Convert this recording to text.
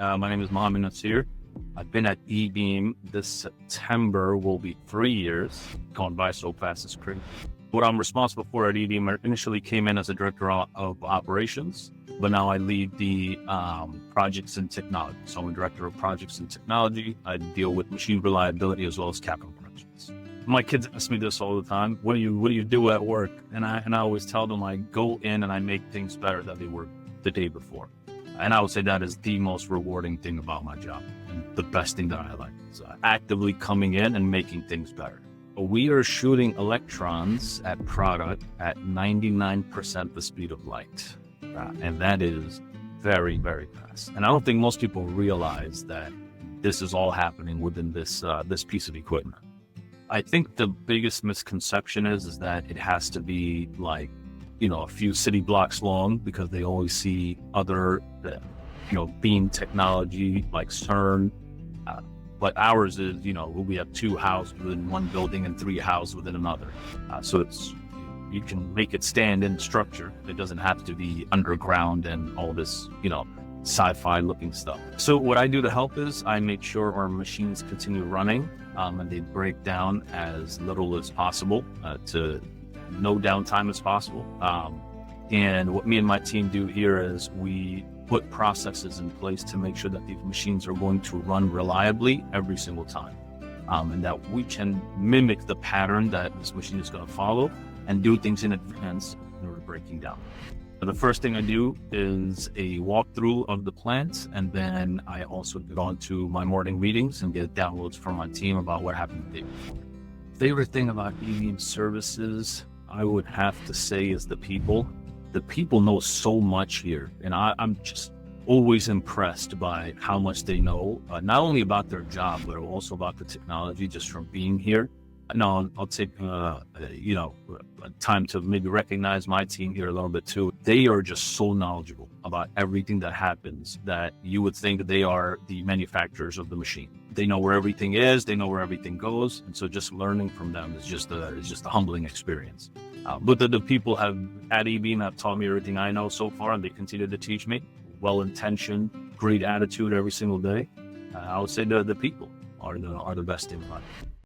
My name is Mohammed Nasir. I've been at eBeam this September will be 3 years. Gone by so fast, it's crazy. What I'm responsible for at eBeam, I initially came in as a director of operations, but now I lead the projects and technology. So I'm a director of projects and technology. I deal with machine reliability as well as capital projects. My kids ask me this all the time. What do you do at work? And I always tell them I go in and I make things better than they were the day before. And I would say that is the most rewarding thing about my job and the best thing that I like is actively coming in and making things better. We are shooting electrons at product at 99% the speed of light. And that is very, very fast. And I don't think most people realize that this is all happening within this piece of equipment. I think the biggest misconception is that it has to be like, a few city blocks long because they always see other, beam technology like CERN. But ours is, we have 2 houses within one building and 3 houses within another. So you can make it stand in structure. It doesn't have to be underground and all this, sci-fi looking stuff. So what I do to help is I make sure our machines continue running and they break down as little as possible to no downtime as possible. And what me and my team do here is we put processes in place to make sure that these machines are going to run reliably every single time. And that we can mimic the pattern that this machine is going to follow and do things in advance in order to breaking down. The first thing I do is a walkthrough of the plant, and then I also get on to my morning meetings and get downloads from my team about what happened the day before. Favorite thing about eBeam services, I would have to say, is the people. The people know so much here, and I'm just always impressed by how much they know, not only about their job, but also about the technology just from being here. Now, I'll take, time to maybe recognize my team here a little bit too. They are just so knowledgeable about everything that happens that you would think they are the manufacturers of the machine. They know where everything is, they know where everything goes. And so just learning from them is just a humbling experience. But the people at eBeam have taught me everything I know so far, and they continue to teach me. Well-intentioned, great attitude every single day. I would say the people are the best in life.